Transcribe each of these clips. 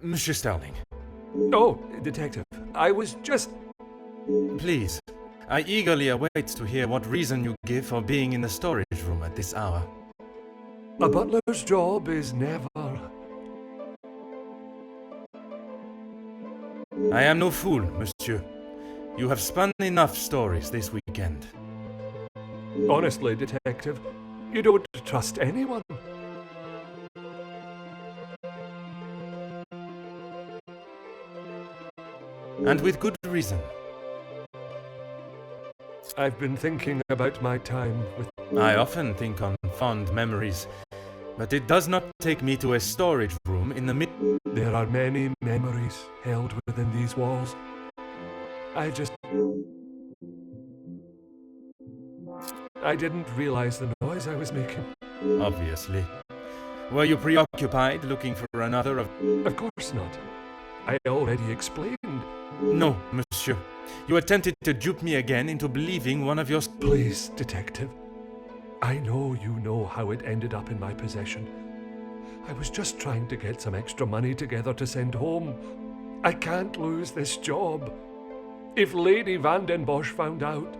Monsieur Sterling. Oh, Detective, I was just... Please, I eagerly await to hear what reason you give for being in the storage room at this hour. A butler's job is never... I am no fool, monsieur. You have spun enough stories this weekend. Honestly, Detective, you don't trust anyone. And with good reason. I've been thinking about my time with... I often think on fond memories, but it does not take me to a storage room in the mid... There are many memories held within these walls. I didn't realize the noise I was making. Obviously. Were you preoccupied looking for another of... Of course not. I already explained. No, monsieur. You attempted to dupe me again into believing one of your... Please, Detective. I know you know how it ended up in my possession. I was just trying to get some extra money together to send home. I can't lose this job. If Lady Van den Bosch found out...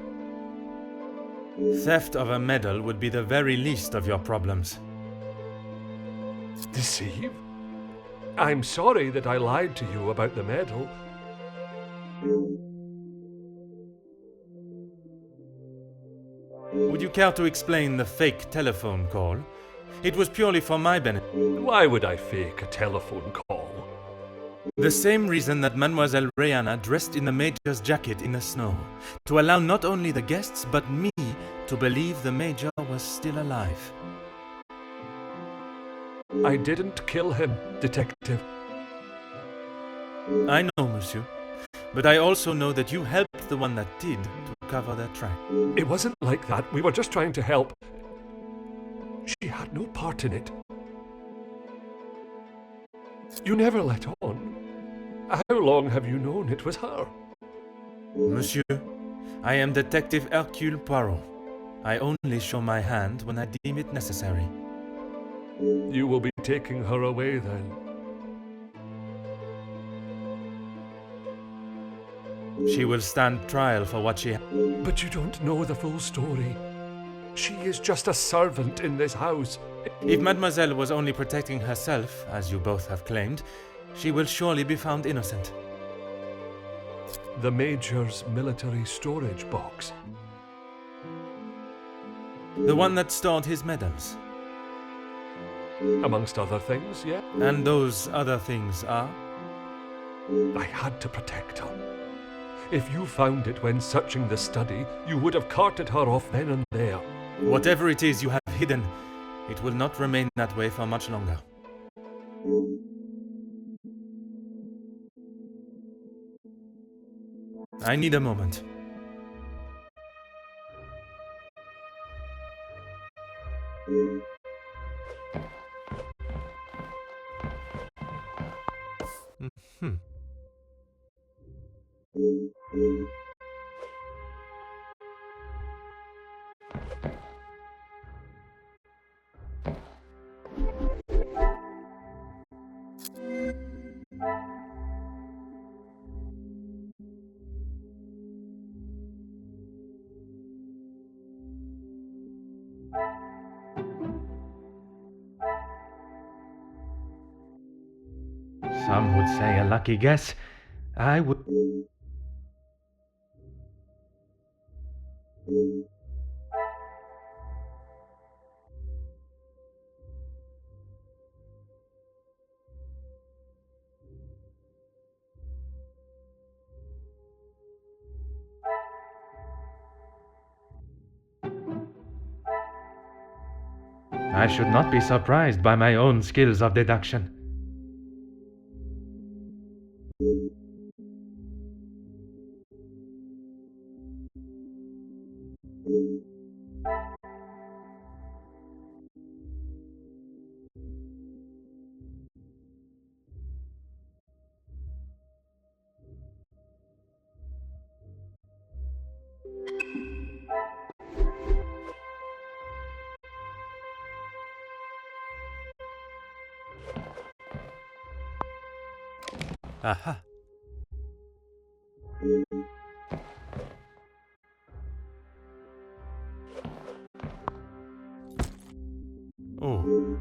Theft of a medal would be the very least of your problems. Deceive? I'm sorry that I lied to you about the medal. Would you care to explain the fake telephone call? It was purely for my benefit. Why would I fake a telephone call? The same reason that Mademoiselle Rihanna dressed in the Major's jacket in the snow. To allow not only the guests, but me to believe the Major was still alive. I didn't kill him, Detective. I know, monsieur. But I also know that you helped the one that did to cover their track. It wasn't like that. We were just trying to help. She had no part in it. You never let on. How long have you known it was her? Monsieur, I am Detective Hercule Poirot. I only show my hand when I deem it necessary. You will be taking her away then. She will stand trial for what she... But you don't know the full story. She is just a servant in this house. If Mademoiselle was only protecting herself, as you both have claimed, she will surely be found innocent. The Major's military storage box. The one that stored his medals. Amongst other things, yeah? And those other things are? I had to protect her. If you found it when searching the study, you would have carted her off then and there. Whatever it is you have hidden, it will not remain that way for much longer. I need a moment. Hmm. Some would say a lucky guess. I would... I should not be surprised by my own skills of deduction. Aha. Oh.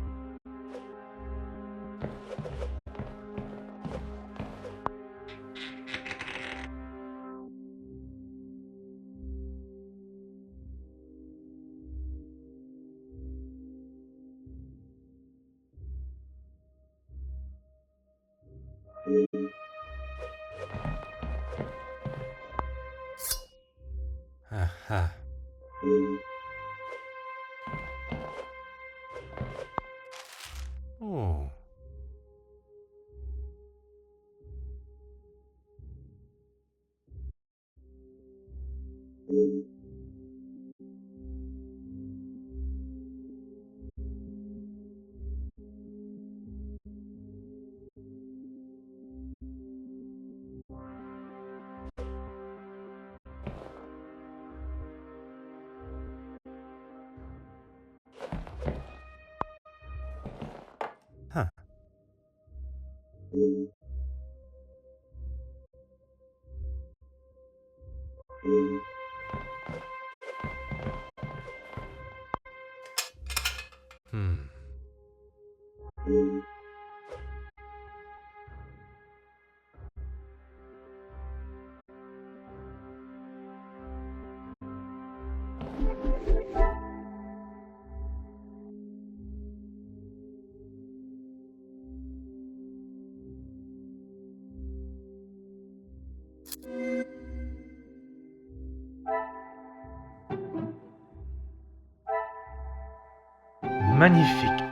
Aha. Oh. Huh. Hmm. Magnifique.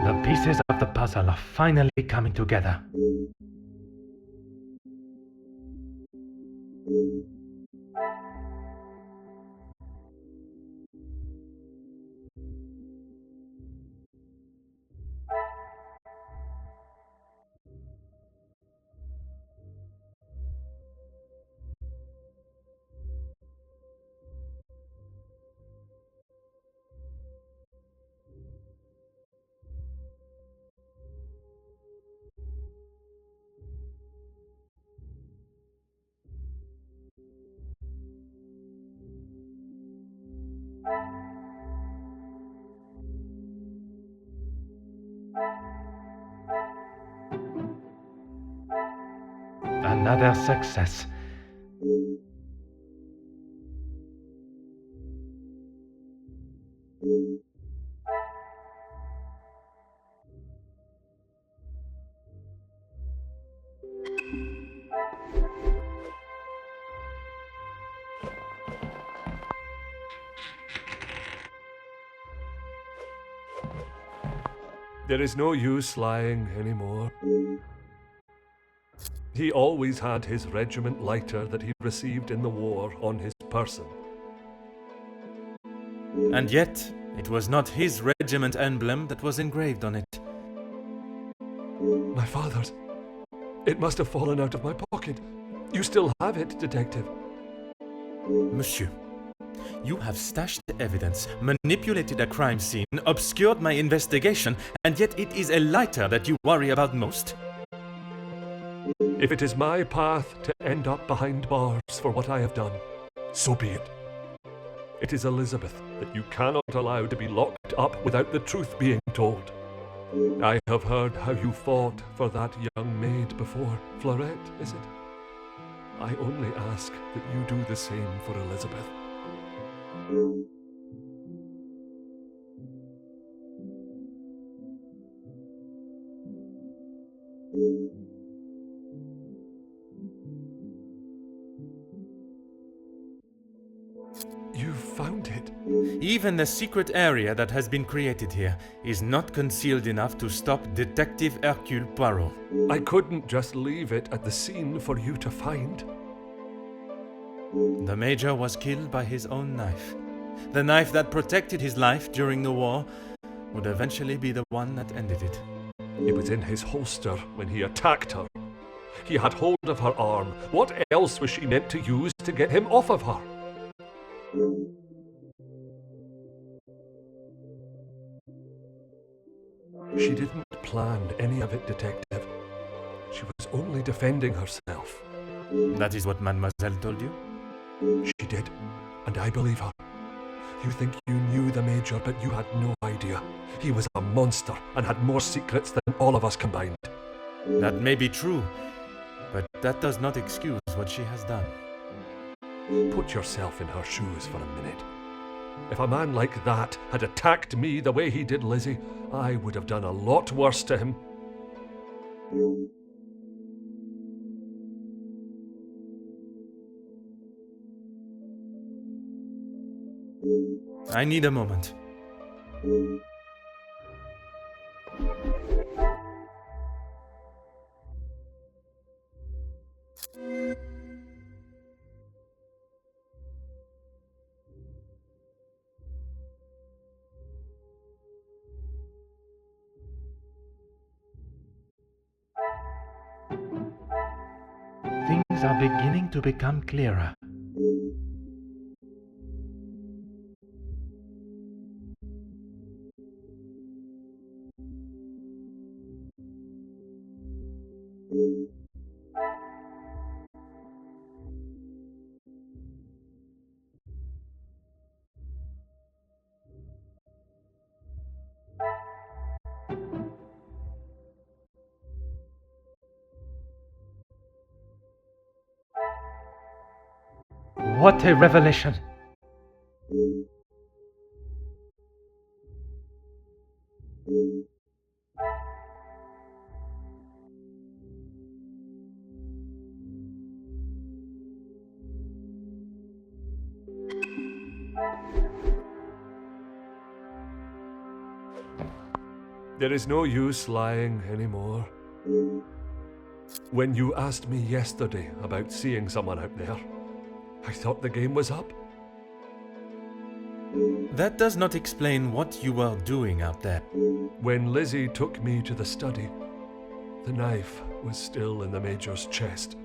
The pieces of the puzzle are finally coming together. Another success. There is no use lying anymore. He always had his regiment lighter that he received in the war on his person. And yet, it was not his regiment emblem that was engraved on it. My father's. It must have fallen out of my pocket. You still have it, detective. Monsieur, you have stashed evidence, manipulated a crime scene, obscured my investigation, and yet it is a lighter that you worry about most? If it is my path to end up behind bars for what I have done, so be it. It is Elizabeth that you cannot allow to be locked up without the truth being told. I have heard how you fought for that young maid before. Florette, is it? I only ask that you do the same for Elizabeth. You found it. Even the secret area that has been created here is not concealed enough to stop Detective Hercule Poirot. I couldn't just leave it at the scene for you to find. The Major was killed by his own knife. The knife that protected his life during the war would eventually be the one that ended it. It was in his holster when he attacked her. He had hold of her arm. What else was she meant to use to get him off of her? She didn't plan any of it, detective. She was only defending herself. That is what Mademoiselle told you? She did, and I believe her. You think you knew the Major, but you had no idea. He was a monster and had more secrets than all of us combined. That may be true, but that does not excuse what she has done. Put yourself in her shoes for a minute. If a man like that had attacked me the way he did Lizzie, I would have done a lot worse to him. I need a moment. Things are beginning to become clearer. What a revelation! There is no use lying anymore. When you asked me yesterday about seeing someone out there, I thought the game was up. That does not explain what you were doing out there. When Lizzie took me to the study, the knife was still in the Major's chest,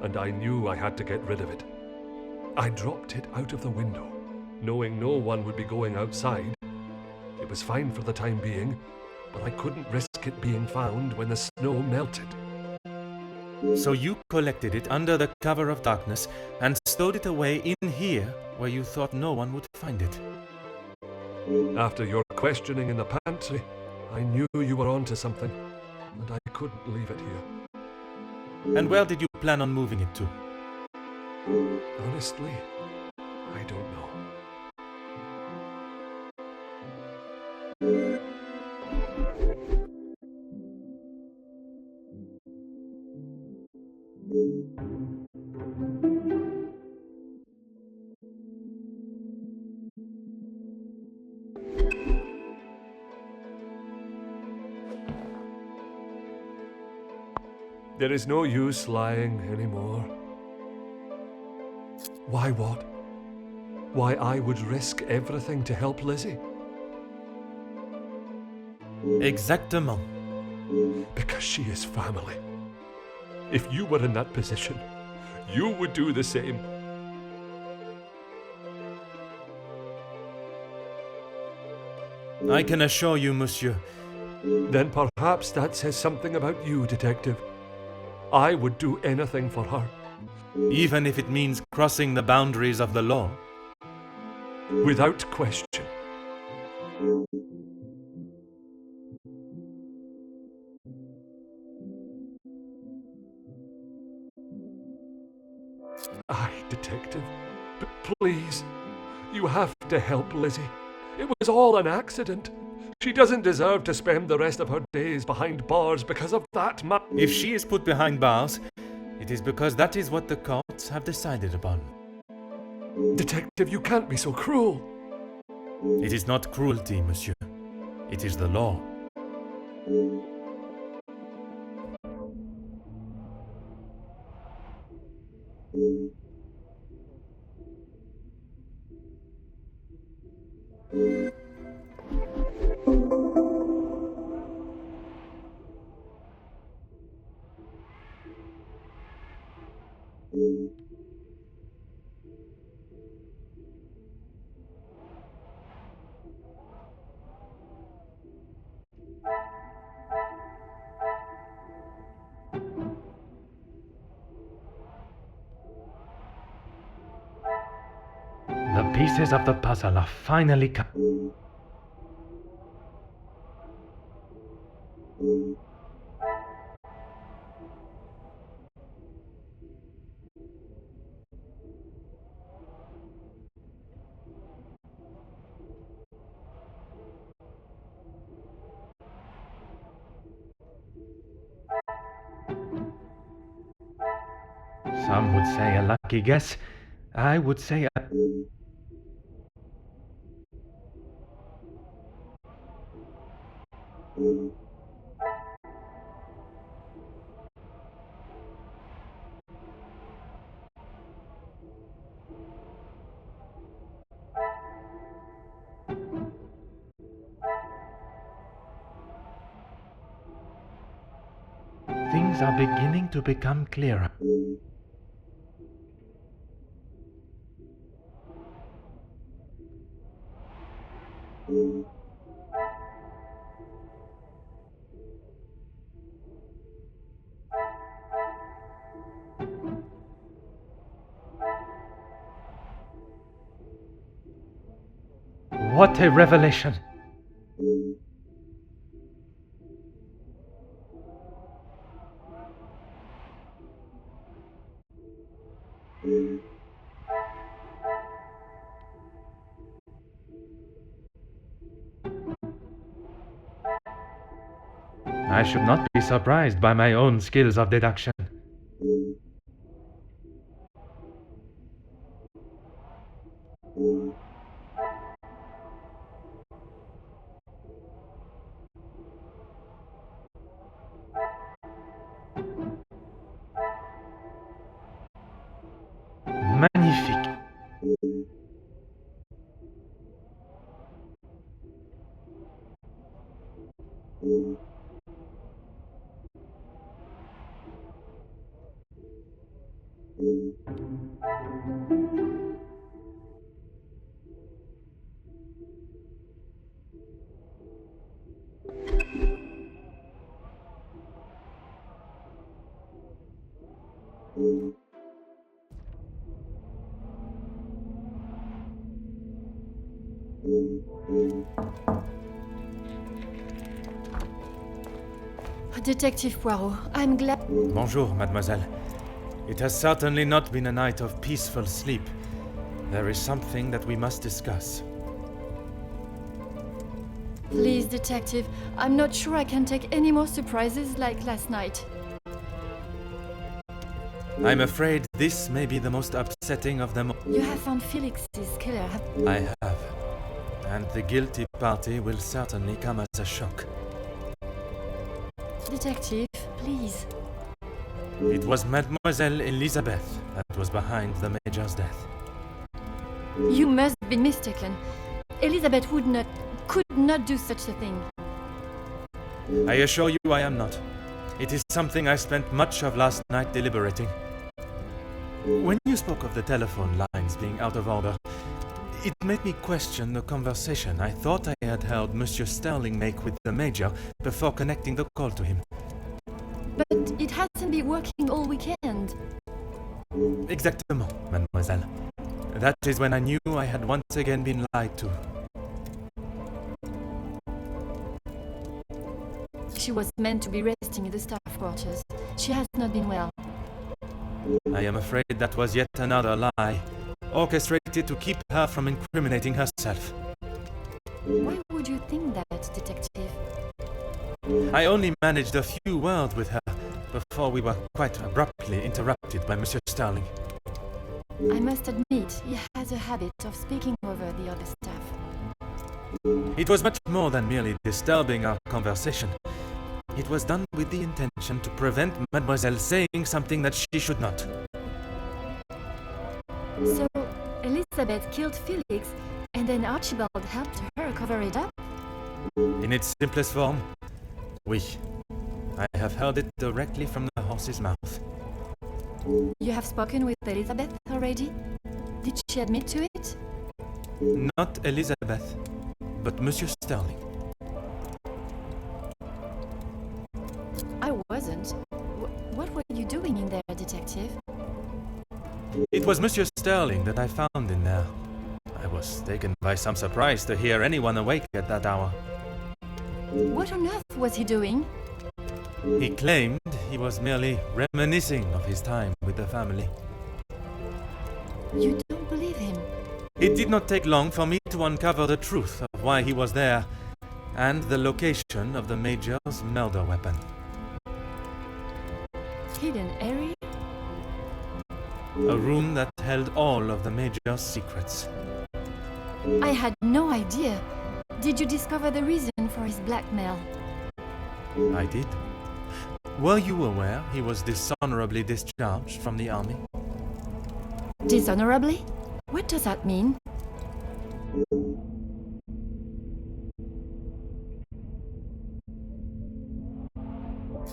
and I knew I had to get rid of it. I dropped it out of the window, knowing no one would be going outside. It was fine for the time being, but I couldn't risk it being found when the snow melted. So you collected it under the cover of darkness and stowed it away in here where you thought no one would find it. After your questioning in the pantry, I knew you were onto something, and I couldn't leave it here. And where did you plan on moving it to? Honestly, I don't know. There is no use lying anymore. Why what? Why I would risk everything to help Lizzie? Exactement. Because she is family. If you were in that position, you would do the same. I can assure you, monsieur. Then perhaps that says something about you, detective. I would do anything for her. Even if it means crossing the boundaries of the law. Without question. Aye, detective, but please, you have to help Lizzie. It was all an accident. She doesn't deserve to spend the rest of her days behind bars because of that If she is put behind bars, it is because that is what the courts have decided upon. Detective, you can't be so cruel. It is not cruelty, monsieur. It is the law. The pieces of the puzzle are finally come. Some would say a lucky guess. I would say a... Things are beginning to become clearer. What a revelation! I should not be surprised by my own skills of deduction. Magnifique. Detective Poirot, I'm glad... Bonjour, mademoiselle. It has certainly not been a night of peaceful sleep. There is something that we must discuss. Please, detective, I'm not sure I can take any more surprises like last night. I'm afraid this may be the most upsetting of them all. You have found Felix's killer, I have. And the guilty party will certainly come as a shock. Detective, please. It was Mademoiselle Elizabeth that was behind the Major's death. You must be mistaken. Elizabeth could not do such a thing. I assure you I am not. It is something I spent much of last night deliberating. When you spoke of the telephone lines being out of order, it made me question the conversation I thought I had heard Monsieur Sterling make with the Major before connecting the call to him. But it hasn't been working all weekend. Exactement, mademoiselle. That is when I knew I had once again been lied to. She was meant to be resting in the staff quarters. She has not been well. I am afraid that was yet another lie, orchestrated to keep her from incriminating herself. Why would you think that, detective? I only managed a few words with her before we were quite abruptly interrupted by Monsieur Sterling. I must admit, he has a habit of speaking over the other staff. It was much more than merely disturbing our conversation. It was done with the intention to prevent Mademoiselle saying something that she should not. So, Elizabeth killed Felix, and then Archibald helped her cover it up? In its simplest form, oui. I have heard it directly from the horse's mouth. You have spoken with Elizabeth already? Did she admit to it? Not Elizabeth, but Monsieur Sterling. I wasn't. What were you doing in there, detective? It was Monsieur Sterling that I found in there. I was taken by some surprise to hear anyone awake at that hour. What on earth was he doing? He claimed he was merely reminiscing of his time with the family. You don't believe him? It did not take long for me to uncover the truth of why he was there, and the location of the Major's murder weapon. Hidden area? A room that held all of the Major's secrets. I had no idea. Did you discover the reason for his blackmail? I did. Were you aware he was dishonorably discharged from the army? Dishonorably? What does that mean?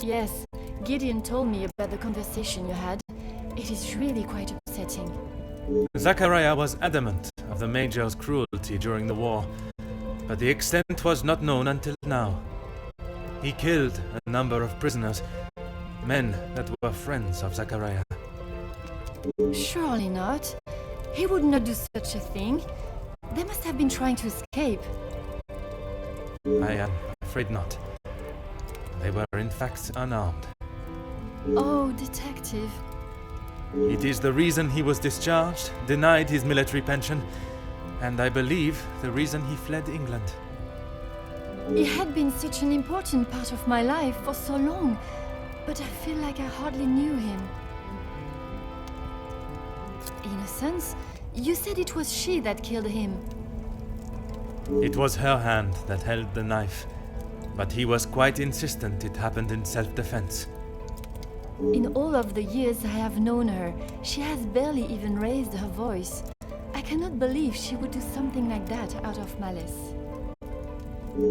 Yes, Gideon told me about the conversation you had. It is really quite upsetting. Zachariah was adamant of the Major's cruelty during the war, but the extent was not known until now. He killed a number of prisoners, men that were friends of Zachariah. Surely not. He would not do such a thing. They must have been trying to escape. I am afraid not. They were in fact unarmed. Oh, detective. It is the reason he was discharged, denied his military pension, and I believe the reason he fled England. He had been such an important part of my life for so long, but I feel like I hardly knew him. In a sense, you said it was she that killed him. It was her hand that held the knife, but he was quite insistent it happened in self-defense. In all of the years I have known her, she has barely even raised her voice. I cannot believe she would do something like that out of malice.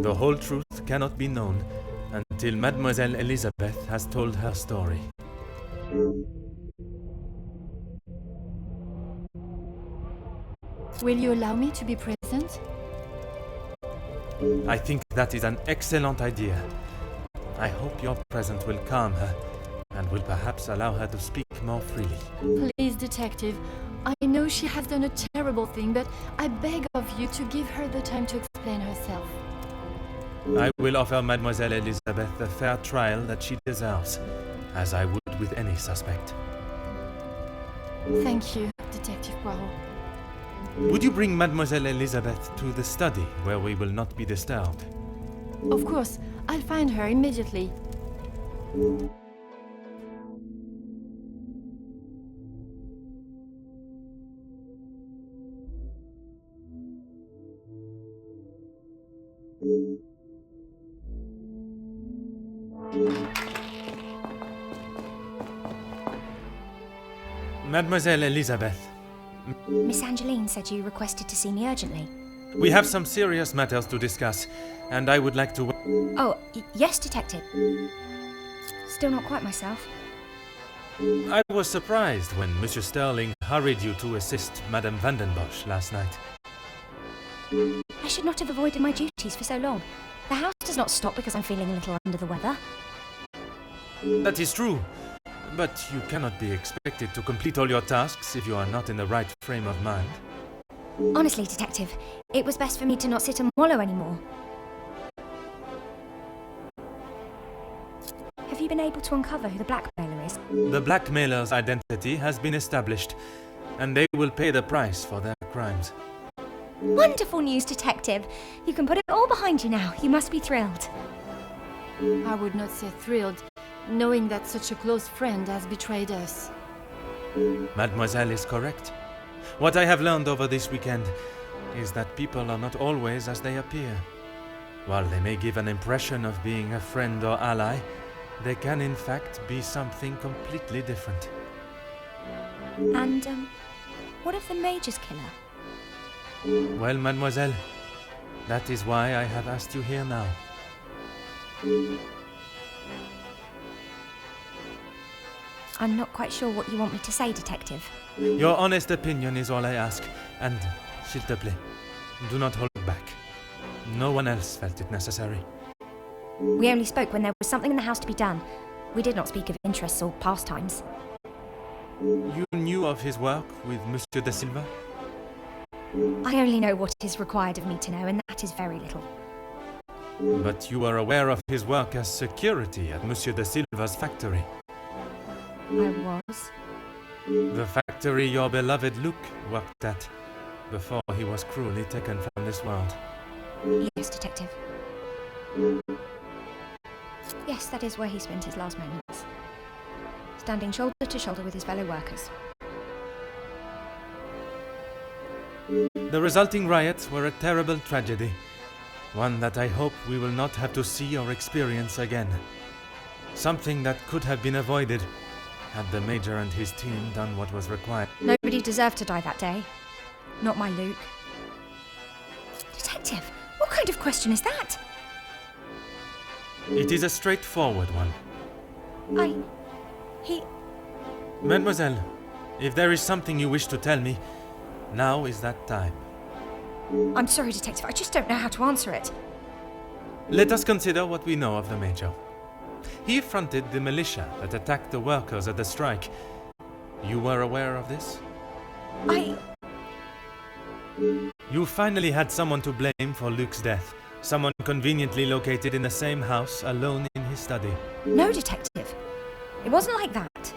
The whole truth cannot be known until Mademoiselle Elizabeth has told her story. Will you allow me to be present? I think that is an excellent idea. I hope your presence will calm her and will perhaps allow her to speak more freely. Please, detective. I know she has done a terrible thing, but I beg of you to give her the time to explain herself. I will offer Mademoiselle Elizabeth the fair trial that she deserves, as I would with any suspect. Thank you, Detective Poirot. Would you bring Mademoiselle Elizabeth to the study where we will not be disturbed? Of course, I'll find her immediately. Mademoiselle Elizabeth, Miss Angeline said you requested to see me urgently. we have some serious matters to discuss, and I would like to... Oh, yes, Detective. Still not quite myself. I was surprised when Monsieur Sterling hurried you to assist Madame van den Bosch last night. I should not have avoided my duties for so long. The house does not stop because I'm feeling a little under the weather. That is true, but you cannot be expected to complete all your tasks if you are not in the right frame of mind. Honestly, Detective, it was best for me to not sit and wallow anymore. Have you been able to uncover who the blackmailer is? The blackmailer's identity has been established, and they will pay the price for their crimes. Wonderful news, Detective. You can put it all behind you now. You must be thrilled. I would not say thrilled, knowing that such a close friend has betrayed us. Mademoiselle is correct. What I have learned over this weekend is that people are not always as they appear. While they may give an impression of being a friend or ally, they can in fact be something completely different. And, what of the Major's killer? Well, mademoiselle, that is why I have asked you here now. I'm not quite sure what you want me to say, Detective. Your honest opinion is all I ask, and, s'il te plaît, do not hold back. No one else felt it necessary. We only spoke when there was something in the house to be done. We did not speak of interests or pastimes. You knew of his work with Monsieur de Silva? I only know what is required of me to know, and that is very little. But you are aware of his work as security at Monsieur de Silva's factory. I was. The factory your beloved Luke worked at before he was cruelly taken from this world. Yes, Detective. Yes, that is where he spent his last moments. Standing shoulder to shoulder with his fellow workers. The resulting riots were a terrible tragedy, one that I hope we will not have to see or experience again. Something that could have been avoided had the Major and his team done what was required. Nobody deserved to die that day. Not my Luke. Detective, what kind of question is that? It is a straightforward one. Mademoiselle, if there is something you wish to tell me, now is that time. I'm sorry, Detective, I just don't know how to answer it. Let us consider what we know of the Major. He fronted the militia that attacked the workers at the strike. You were aware of this? You finally had someone to blame for Luke's death. Someone conveniently located in the same house, alone in his study. No, Detective. It wasn't like that.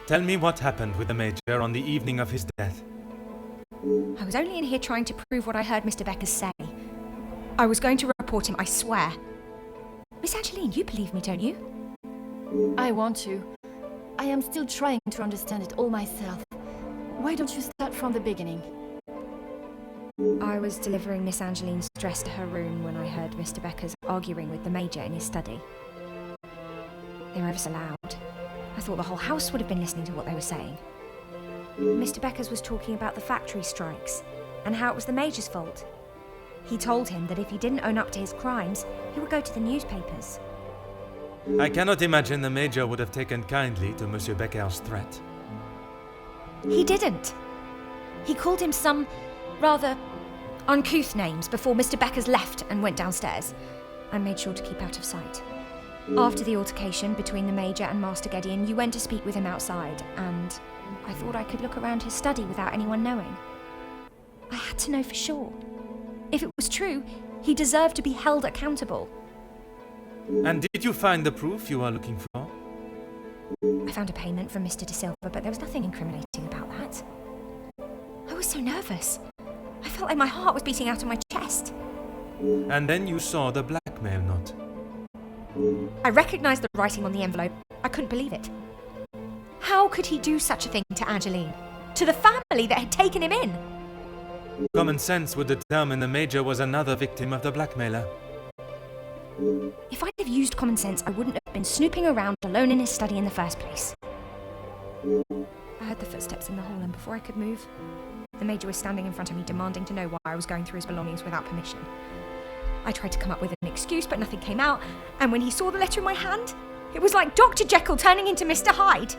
Tell me what happened with the Major on the evening of his death. I was only in here trying to prove what I heard Mr. Beckers say. I was going to report him, I swear. Miss Angeline, you believe me, don't you? I want to. I am still trying to understand it all myself. Why don't you start from the beginning? I was delivering Miss Angeline's dress to her room when I heard Mr. Beckers arguing with the Major in his study. They were ever so loud. I thought the whole house would have been listening to what they were saying. Mr. Beckers was talking about the factory strikes and how it was the Major's fault. He told him that if he didn't own up to his crimes, he would go to the newspapers. I cannot imagine the Major would have taken kindly to Monsieur Becker's threat. He didn't. He called him some rather uncouth names before Mr. Beckers left and went downstairs, and made sure to keep out of sight. After the altercation between the Major and Master Gideon, you went to speak with him outside, and I thought I could look around his study without anyone knowing. I had to know for sure. If it was true, he deserved to be held accountable. And did you find the proof you are looking for? I found a payment from Mr. De Silva, but there was nothing incriminating about that. I was so nervous. I felt like my heart was beating out of my chest. And then you saw the blackmail note. I recognised the writing on the envelope. I couldn't believe it. How could he do such a thing to Angeline? To the family that had taken him in? Common sense would determine the Major was another victim of the blackmailer. If I'd have used common sense, I wouldn't have been snooping around alone in his study in the first place. I heard the footsteps in the hall, and before I could move, the Major was standing in front of me, demanding to know why I was going through his belongings without permission. I tried to come up with an excuse, but nothing came out, and when he saw the letter in my hand, it was like Dr. Jekyll turning into Mr. Hyde.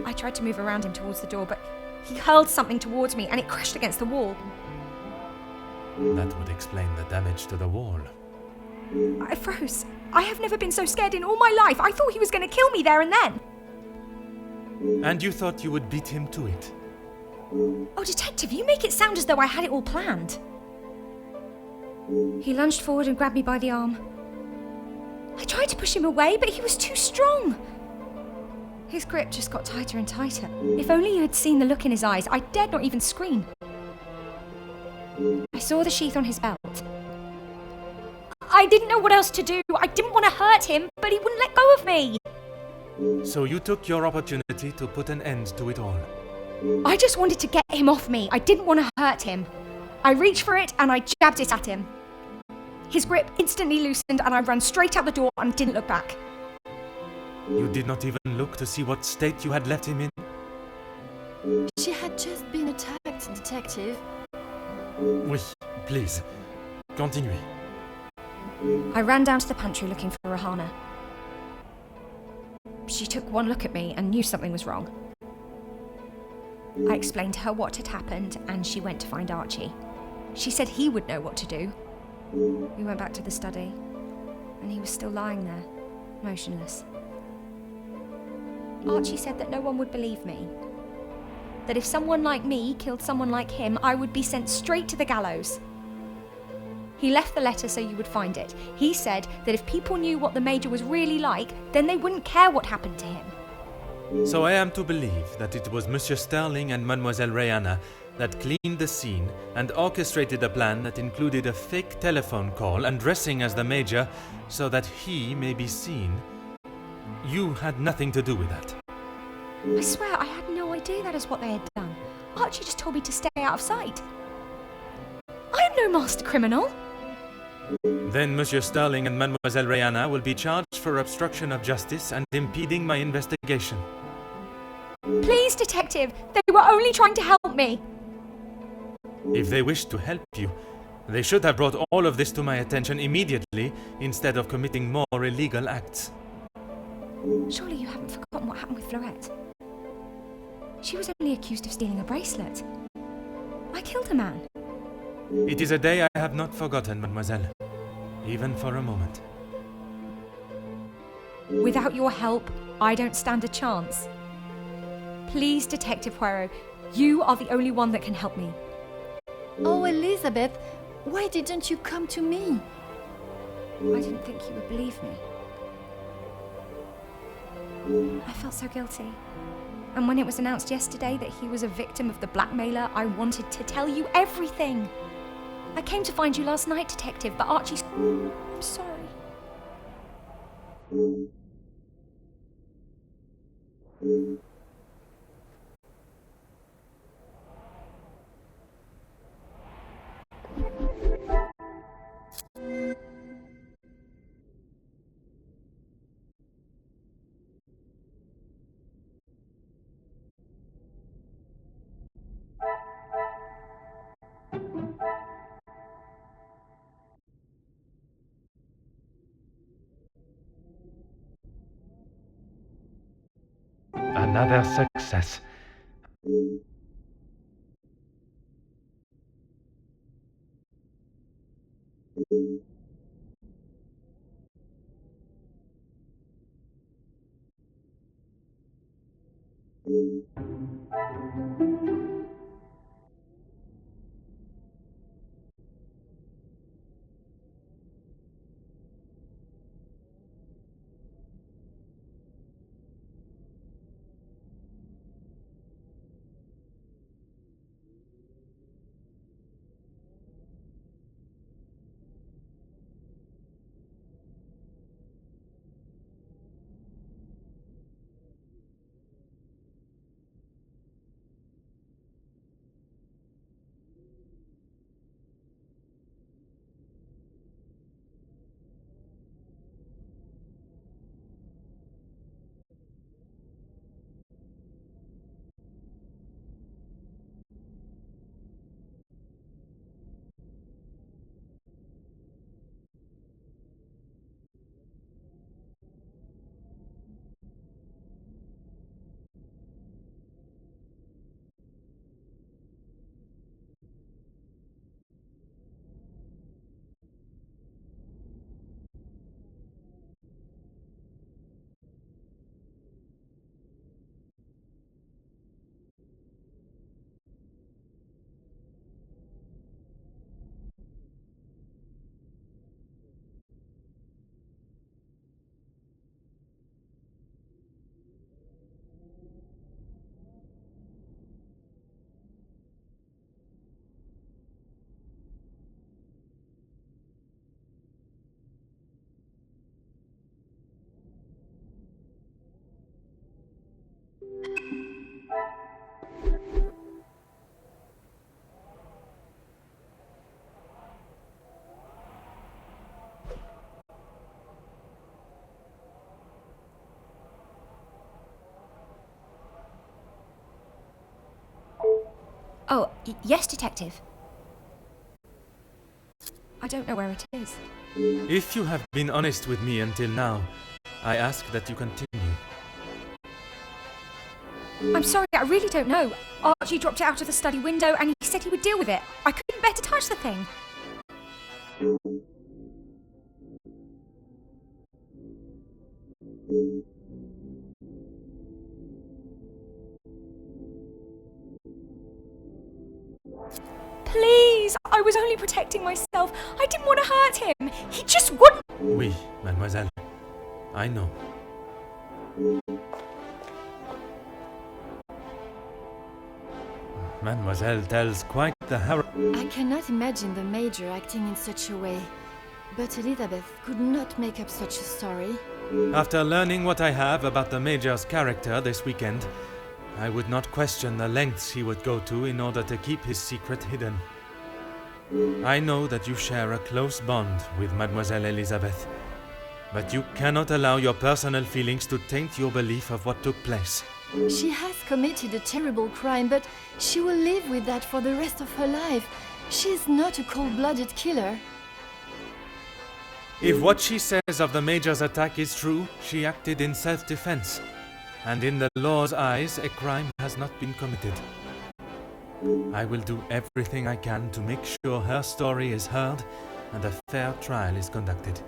I tried to move around him towards the door, but he hurled something towards me, and it crashed against the wall. That would explain the damage to the wall. I froze. I have never been so scared in all my life. I thought he was going to kill me there and then. And you thought you would beat him to it? Oh, Detective, you make it sound as though I had it all planned. He lunged forward and grabbed me by the arm. I tried to push him away, but he was too strong. His grip just got tighter and tighter. If only you had seen the look in his eyes, I dared not even scream. I saw the sheath on his belt. I didn't know what else to do. I didn't want to hurt him, but he wouldn't let go of me. So you took your opportunity to put an end to it all. I just wanted to get him off me. I didn't want to hurt him. I reached for it and I jabbed it at him. His grip instantly loosened and I ran straight out the door and didn't look back. You did not even look to see what state you had left him in? She had just been attacked, Detective. Oui, please. Continue. I ran down to the pantry looking for Rahana. She took one look at me and knew something was wrong. I explained to her what had happened and she went to find Archie. She said he would know what to do. We went back to the study and he was still lying there, motionless. Archie said that no one would believe me. That if someone like me killed someone like him, I would be sent straight to the gallows. He left the letter so you would find it. He said that if people knew what the Major was really like, then they wouldn't care what happened to him. So I am to believe that it was Monsieur Sterling and Mademoiselle Rihanna that cleaned the scene and orchestrated a plan that included a fake telephone call and dressing as the Major so that he may be seen. You had nothing to do with that. I swear I had no idea that is what they had done. Archie just told me to stay out of sight. I am no master criminal. Then Monsieur Sterling and Mademoiselle Rihanna will be charged for obstruction of justice and impeding my investigation. Please, Detective, they were only trying to help me. If they wished to help you, they should have brought all of this to my attention immediately instead of committing more illegal acts. Surely you haven't forgotten what happened with Florette. She was only accused of stealing a bracelet. I killed a man. It is a day I have not forgotten, mademoiselle, even for a moment. Without your help, I don't stand a chance. Please, Detective Poirot, you are the only one that can help me. Oh, Elizabeth, why didn't you come to me? I didn't think you would believe me. I felt so guilty. And when it was announced yesterday that he was a victim of the blackmailer, I wanted to tell you everything. I came to find you last night, Detective, but Archie's... I'm sorry. Another success. Oh, yes, Detective. I don't know where it is. If you have been honest with me until now, I ask that you continue. I'm sorry, I really don't know. Archie dropped it out of the study window and he said he would deal with it. I couldn't bear to touch the thing. Please, I was only protecting myself. I didn't want to hurt him. He just wouldn't. Oui, mademoiselle. I know. Mademoiselle tells quite the I cannot imagine the Major acting in such a way. But Elizabeth could not make up such a story. After learning what I have about the Major's character this weekend, I would not question the lengths he would go to in order to keep his secret hidden. I know that you share a close bond with Mademoiselle Elizabeth, but you cannot allow your personal feelings to taint your belief of what took place. She has committed a terrible crime, but she will live with that for the rest of her life. She is not a cold-blooded killer. If what she says of the Major's attack is true, she acted in self-defense. And in the law's eyes, a crime has not been committed. I will do everything I can to make sure her story is heard and a fair trial is conducted.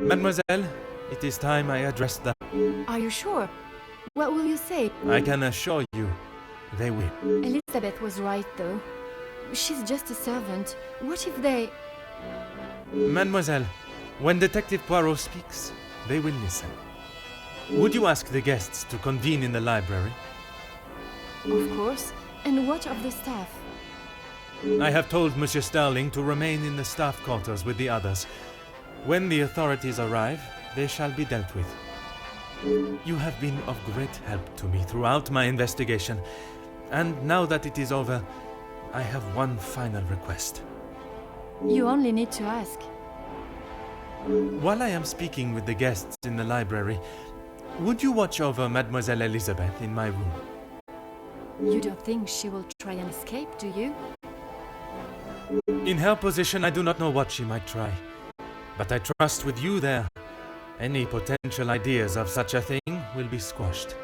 Mademoiselle, it is time I address them. Are you sure? What will you say? I can assure you, they will. Elizabeth was right, though. She's just a servant. What if they... Mademoiselle, when Detective Poirot speaks, they will listen. Would you ask the guests to convene in the library? Of course. And what of the staff? I have told Monsieur Sterling to remain in the staff quarters with the others. When the authorities arrive, they shall be dealt with. You have been of great help to me throughout my investigation, and now that it is over, I have one final request. You only need to ask. While I am speaking with the guests in the library, would you watch over Mademoiselle Elizabeth in my room? You don't think she will try and escape, do you? In her position, I do not know what she might try. But I trust with you there, any potential ideas of such a thing will be squashed.